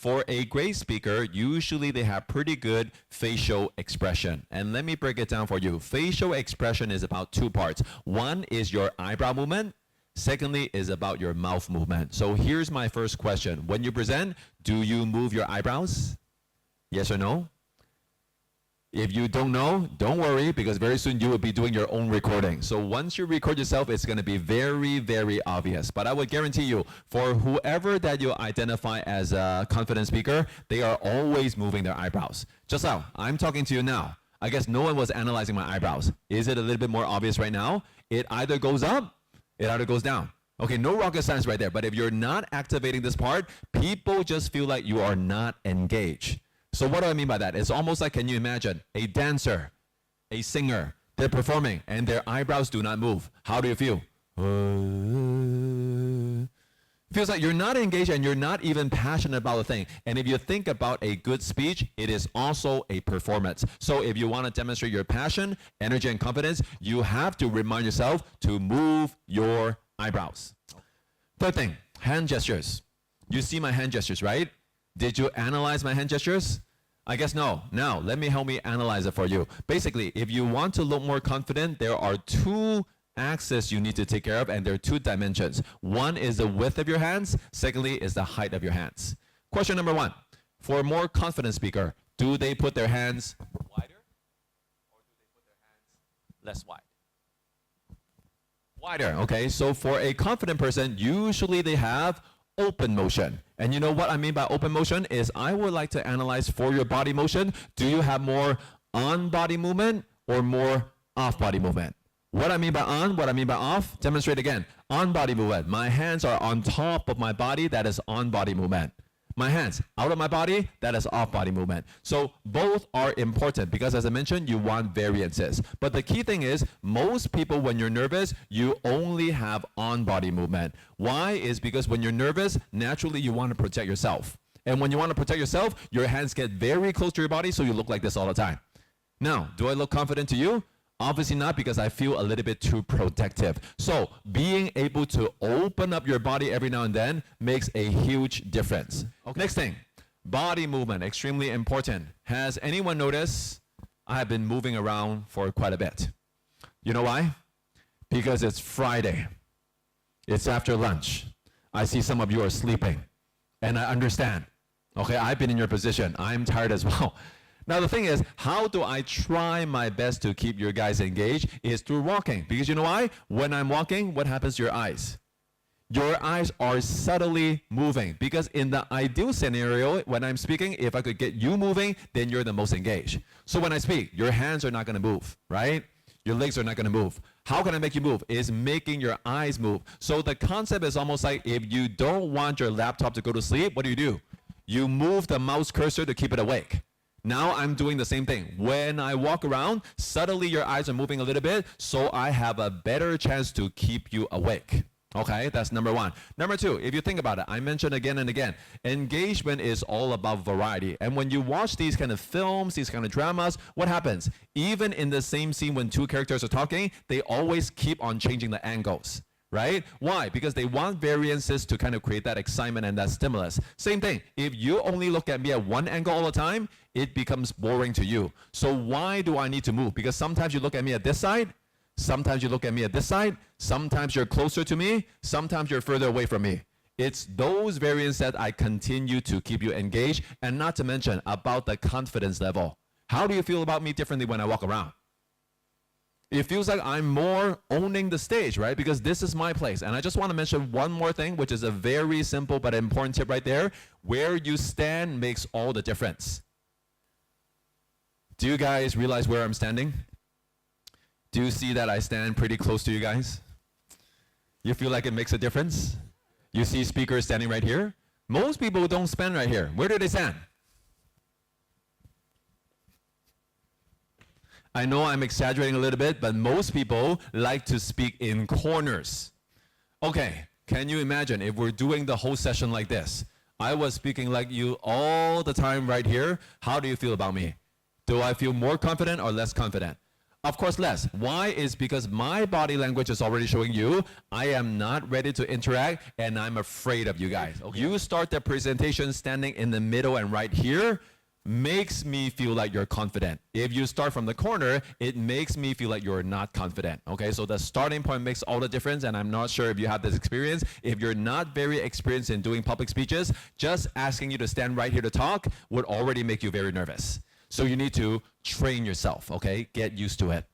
For a great speaker, usually they have pretty good facial expression. And let me break it down for you. Facial expression is about two parts. One is your eyebrow movement. Secondly is about your mouth movement. So here's my first question. When you present, do you move your eyebrows? Yes or no? If you don't know, don't worry, because very soon you will be doing your own recording. So once you record yourself, it's going to be very, very obvious. But I would guarantee you, for whoever that you identify as a confident speaker, they are always moving their eyebrows. Just now, I'm talking to you now. I guess no one was analyzing my eyebrows. Is it a little bit more obvious right now? It either goes up, it either goes down. Okay, no rocket science right there. But if you're not activating this part, people just feel like you are not engaged. So what do I mean by that? It's almost like, can you imagine a dancer, a singer, they're performing and their eyebrows do not move. How do you feel? Feels like you're not engaged and you're not even passionate about the thing. And if you think about a good speech, it is also a performance. So if you want to demonstrate your passion, energy, and confidence, you have to remind yourself to move your eyebrows. Third thing, hand gestures. You see my hand gestures, right? Did you analyze my hand gestures? I guess no. Now, let me help me analyze it for you. Basically, if you want to look more confident, there are two axes you need to take care of, and there are two dimensions. One is the width of your hands. Secondly is the height of your hands. Question number one. For a more confident speaker, do they put their hands wider or do they put their hands less wide? Wider, okay? So for a confident person, usually they have open motion. And you know what I mean by open motion is I would like to analyze for your body motion. Do you have more on-body movement or more off-body movement? What I mean by on, what I mean by off, demonstrate again. On-body movement. My hands are on top of my body. That is on-body movement. My hands out of my body, that is off-body movement. So both are important because, as I mentioned, you want variances. But the key thing is, most people, when you're nervous, you only have on-body movement. Why? Is because when you're nervous, naturally you want to protect yourself. And when you want to protect yourself, your hands get very close to your body, so you look like this all the time. Now, do I look confident to you? Obviously not, because I feel a little bit too protective. So being able to open up your body every now and then makes a huge difference. Okay. Next thing, body movement, extremely important. Has anyone noticed I have been moving around for quite a bit? You know why? Because it's Friday. It's after lunch. I see some of you are sleeping, and I understand. Okay, I've been in your position. I'm tired as well. Now the thing is, how do I try my best to keep your guys engaged is through walking. Because you know why? When I'm walking, what happens to your eyes? Your eyes are subtly moving. Because in the ideal scenario, when I'm speaking, if I could get you moving, then you're the most engaged. So when I speak, your hands are not going to move, right? Your legs are not going to move. How can I make you move? Is making your eyes move. So the concept is almost like if you don't want your laptop to go to sleep, what do? You move the mouse cursor to keep it awake. Now I'm doing the same thing. When I walk around, suddenly your eyes are moving a little bit, so I have a better chance to keep you awake. Okay, that's number one. Number two, if you think about it, I mentioned again and again, engagement is all about variety. And when you watch these kind of films, these kind of dramas, what happens? Even in the same scene when two characters are talking, they always keep on changing the angles. Right? Why? Because they want variances to kind of create that excitement and that stimulus. Same thing. If you only look at me at one angle all the time, it becomes boring to you. So why do I need to move? Because sometimes you look at me at this side, sometimes you look at me at this side, sometimes you're closer to me, sometimes you're further away from me. It's those variants that I continue to keep you engaged, and not to mention about the confidence level. How do you feel about me differently when I walk around? It feels like I'm more owning the stage, right? Because this is my place. And I just want to mention one more thing, which is a very simple but important tip right there. Where you stand makes all the difference. Do you guys realize where I'm standing? Do you see that I stand pretty close to you guys? You feel like it makes a difference? You see speakers standing right here? Most people don't stand right here. Where do they stand? I know I'm exaggerating a little bit, but most people like to speak in corners. Okay, can you imagine if we're doing the whole session like this? I was speaking like you all the time right here. How do you feel about me? Do I feel more confident or less confident? Of course, less. Why? Is because my body language is already showing you I am not ready to interact and I'm afraid of you guys. Okay. You start the presentation standing in the middle and right here, makes me feel like you're confident. If you start from the corner, it makes me feel like you're not confident. Okay, so the starting point makes all the difference, and I'm not sure if you have this experience. If you're not very experienced in doing public speeches, just asking you to stand right here to talk would already make you very nervous. So you need to train yourself, okay? Get used to it.